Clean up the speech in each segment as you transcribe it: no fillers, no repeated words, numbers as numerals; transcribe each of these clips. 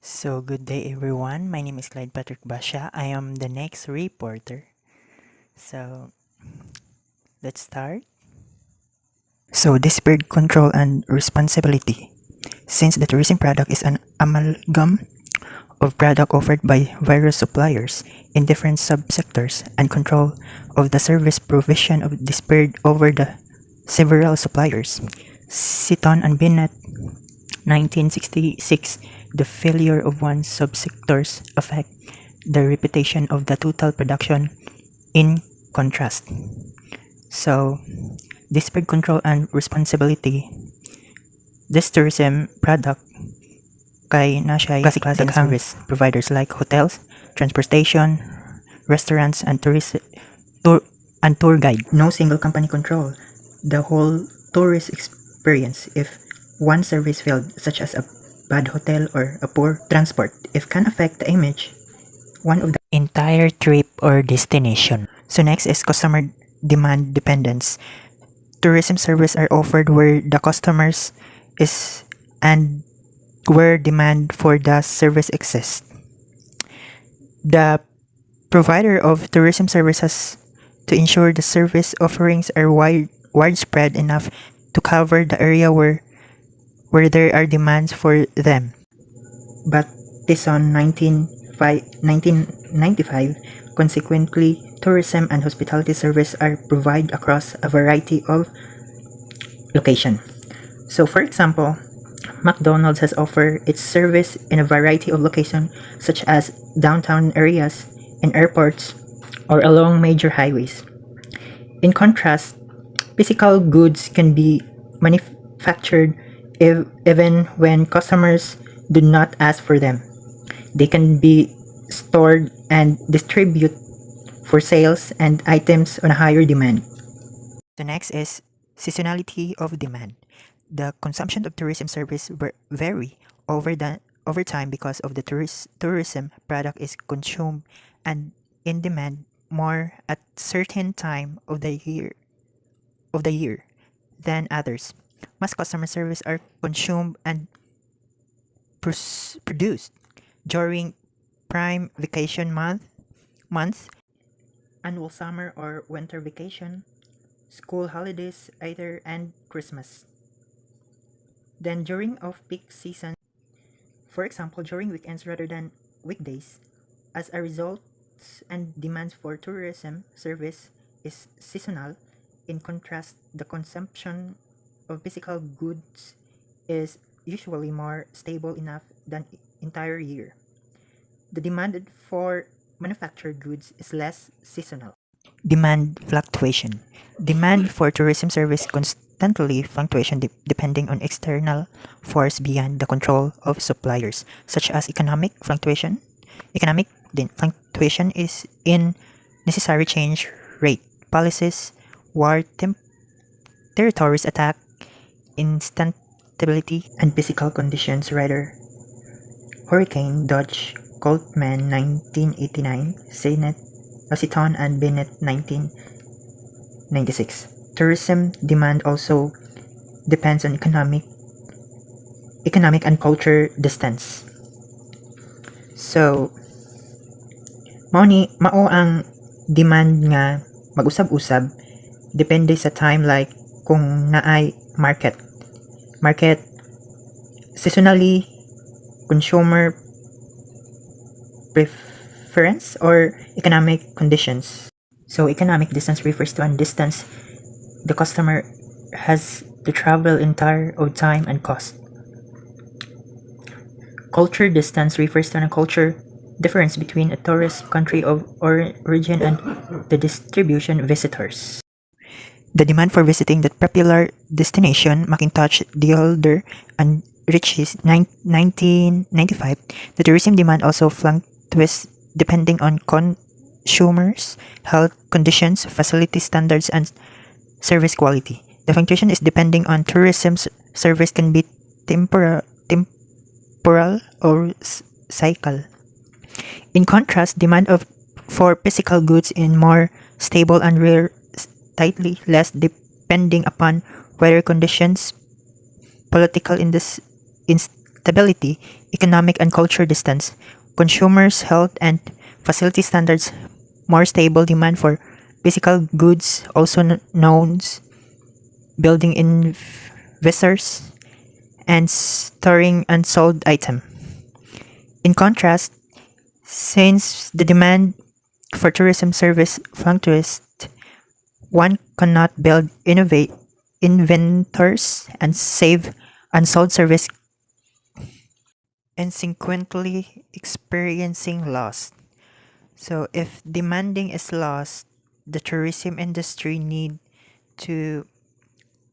So, good day everyone. My name is Clyde Patrick Basha. I am the next reporter. So, let's start. So, disparate control and responsibility. Since the tourism product is an amalgam of product offered by various suppliers in different subsectors and control of the service provision of dispersed over the several suppliers. Seaton and Binet 1966, the failure of one subsectors affect the reputation of the total production in contrast. So, disparate control and responsibility, this tourism product kay na siya klase-klase service providers like hotels, transportation, restaurants, and tour guide. No single company control the whole tourist experience. If one service failed, such as a bad hotel or a poor transport, it can affect the image one of the entire trip or destination. So next is customer demand dependence. Tourism service are offered where the customers is and where demand for the service exists. The provider of tourism services to ensure the service offerings are widespread enough to cover the area where there are demands for them. But this on 1995, consequently, tourism and hospitality service are provided across a variety of location. So for example, McDonald's has offered its service in a variety of locations such as downtown areas, in airports, or along major highways. In contrast, physical goods can be manufactured even when customers do not ask for them. They can be stored and distributed for sales and items on a higher demand. The next is seasonality of demand. The consumption of tourism service vary over time because of the tourism product is consumed and in demand more at certain time of the year than others. Most customer service are consumed and produced during prime vacation months, annual summer or winter vacation, school holidays, either and Christmas. Then during off-peak season, for example, during weekends rather than weekdays, as a result and demands for tourism service is seasonal. In contrast, the consumption of physical goods is usually more stable enough than entire year. The demand for manufactured goods is less seasonal. Demand fluctuation. Demand for tourism service constantly fluctuation depending on external force beyond the control of suppliers, such as economic fluctuation. Economic fluctuation is in necessary change rate, policies, war, territories attack, instability, and physical conditions. Rather, Hurricane Dodge Coltman 1989, Seaton and Bennett 1996. Tourism demand also depends on economic and culture distance. So, mao ang demand nga mag-usab-usab depende sa time, like kung naay market seasonally, consumer preference, or economic conditions. So economic distance refers to a distance the customer has to travel entire of time and cost. Culture distance refers to a culture difference between a tourist country of origin and the distribution visitors. The demand for visiting that popular destination, Macintosh, Deholder, and Ritchie's 1995, the tourism demand also fluctuates depending on consumers' health conditions, facility standards, and service quality. The fluctuation is depending on tourism's service can be temporal or cycle. In contrast, demand for physical goods in more stable and rare tightly less depending upon weather conditions, political affordability, economic and culture distance, consumers' health and facility standards, more stable demand for physical goods, also known as building investors, and storing unsold item. In contrast, since the demand for tourism service fluctuates, one cannot build innovate inventors and save unsold service and consequently experiencing loss. So if demanding is lost, the tourism industry need to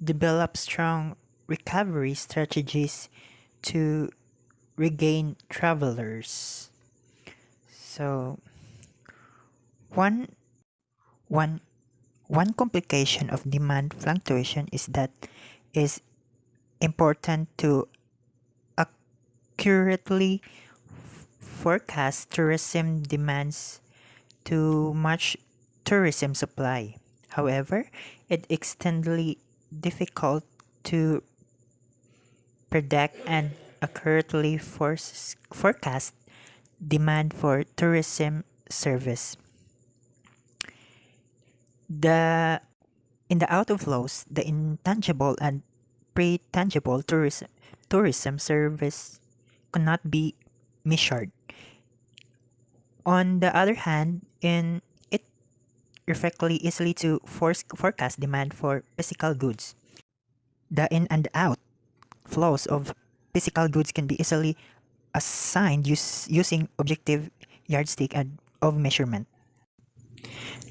develop strong recovery strategies to regain travelers. So one one one complication of demand fluctuation is that is important to accurately forecast tourism demands to match tourism supply. However, it extremely difficult to predict and accurately forecast demand for tourism service. The in the outflows, the intangible and pre-tangible tourism service cannot be measured. On the other hand, in it perfectly easily to forecast demand for physical goods. The in and out flows of physical goods can be easily assigned using objective yardstick and of measurement.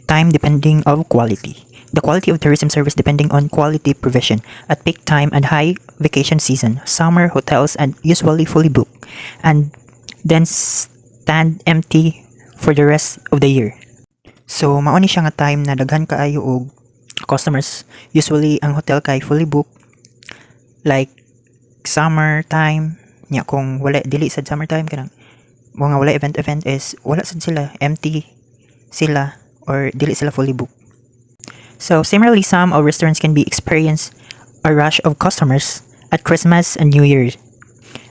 Time depending of quality. The quality of tourism service depending on quality provision. At peak time and high vacation season, summer hotels and usually fully booked and then stand empty for the rest of the year. So mao ni siya nga time na daghan kaayo og customers. Usually ang hotel kay fully booked like summer time nya kung wala dili sa summer time kanang mga wala event is wala sad sila, empty sila or dili sila fully booked. So similarly, some of restaurants can be experience a rush of customers at Christmas and New Year,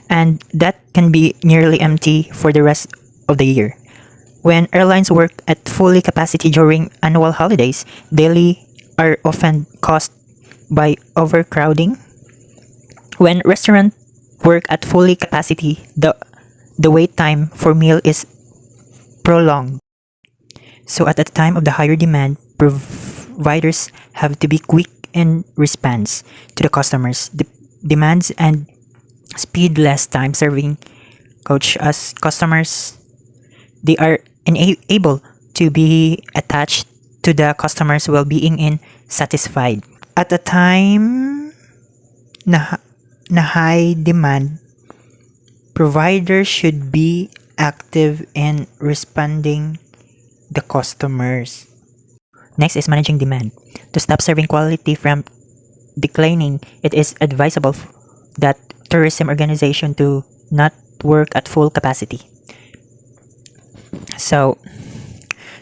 and that can be nearly empty for the rest of the year. When airlines work at fully capacity during annual holidays, daily are often caused by overcrowding. When restaurants work at fully capacity, the wait time for meal is prolonged. So at the time of the higher demand, providers have to be quick in response to the customers' demands and speed less time serving coach as customers. They are able to be attached to the customer's well-being and satisfied. At a time na high demand, providers should be active in responding the customers. Next is managing demand. To stop serving quality from declining, it is advisable that tourism organization to not work at full capacity. So,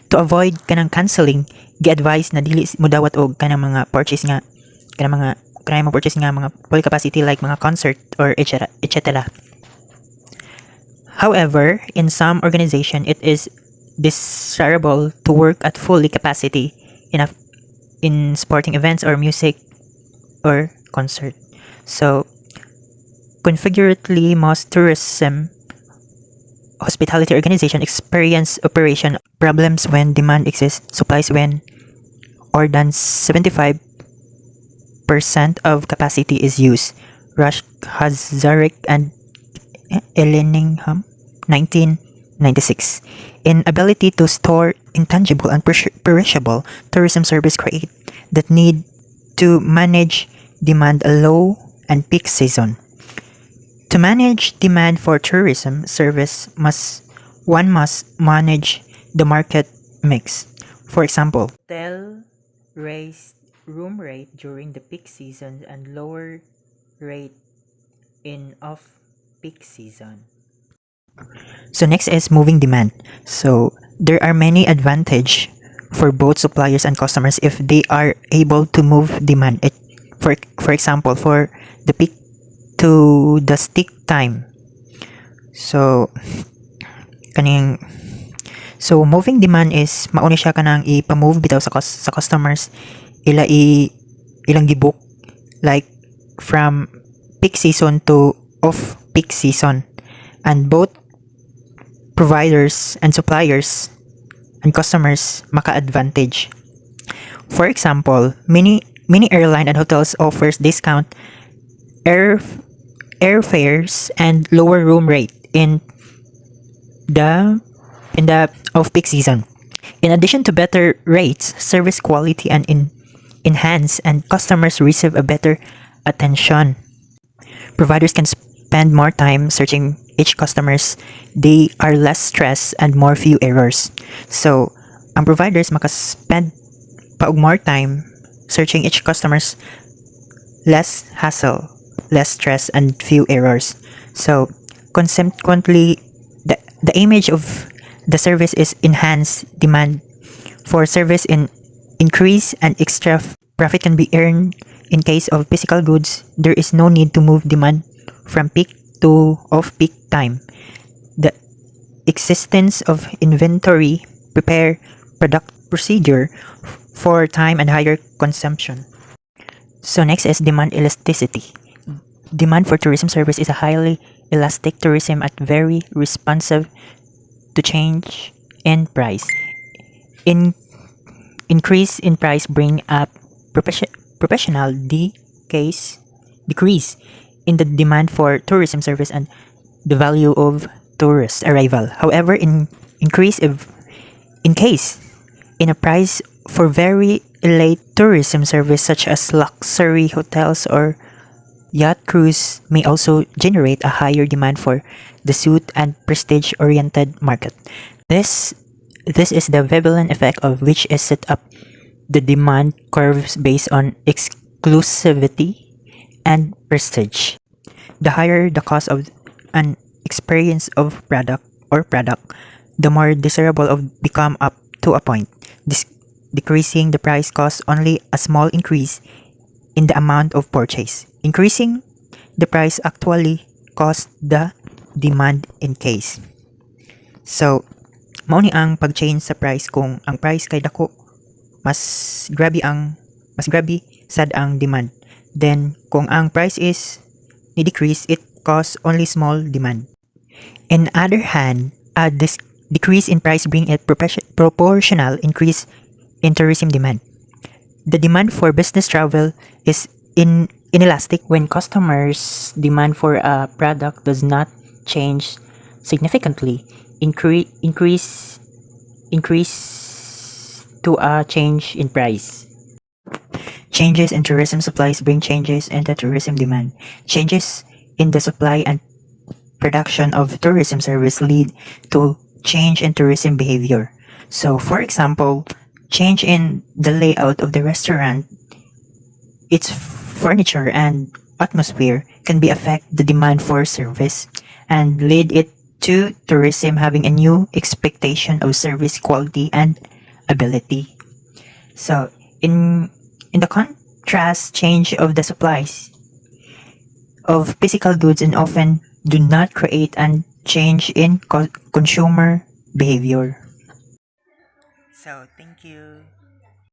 to avoid kanang canceling, gi-advise na dili mo dawat og kanang mga purchase nga kanang mga purchase nga mga full capacity like mga concert or etc. However, in some organization, it is desirable to work at fully capacity in sporting events or music or concert. So, configurately, most tourism hospitality organization experience operation problems when demand exists, supplies when more than 75% of capacity is used. Rush Hazarik and Ellingham, 1996. Inability to store intangible and perishable tourism service create that need to manage demand a low and peak season. To manage demand for tourism service, one must manage the market mix. For example, hotel raised room rate during the peak season and lower rate in off-peak season. So next is moving demand. So there are many advantage for both suppliers and customers if they are able to move demand. For example, for the peak to the stick time, So kaning moving demand is mauni siya kanang ipa-move bitaw sa customers ilang gibook, like from peak season to off peak season, and both providers and suppliers and customers maka-advantage. For example, many airline and hotels offers discount airfares and lower room rate the in the off-peak season. In addition to better rates, service quality and enhance, and customers receive a better attention. Providers can spend more time searching each customers. They are less stressed and more few errors. So, ang providers makaspend paug more time searching each customers, less hassle, less stress, and few errors. So, consequently, the image of the service is enhanced demand for service increase, and extra profit can be earned. In case of physical goods, there is no need to move demand from peak to off-peak time. The existence of inventory prepare product procedure for time and higher consumption. So next is demand elasticity. Demand for tourism service is a highly elastic tourism at very responsive to change in price. Increase in price bring up professional decrease in the demand for tourism service and the value of tourist arrival. However, increase in case in a price for very elite tourism service such as luxury hotels or yacht cruise may also generate a higher demand for the suite and prestige-oriented market. This is the Veblen effect, of which is set up the demand curves based on exclusivity and prestige. The higher the cost of an experience of product, the more desirable of become up to a point. Decreasing the price costs only a small increase in the amount of purchase. Increasing the price actually cost the demand in case. So, mao ni ang pag-change sa price. Kung ang price kay dako, mas grabe sad ang demand. Then kung ang price is ni-decrease, it costs only small demand. In other hand, this decrease in price bring a proportional increase in tourism demand. The demand for business travel is inelastic when customers' demand for a product does not change significantly. Increase to a change in price. Changes in tourism supplies bring changes in the tourism demand. Changes in the supply and production of tourism service lead to change in tourism behavior. So, for example, change in the layout of the restaurant, its furniture and atmosphere can be affect the demand for service and lead it to tourism having a new expectation of service quality and ability. So, in the contrast, change of the supplies of physical goods and often do not create a change in consumer behavior. So, thank you.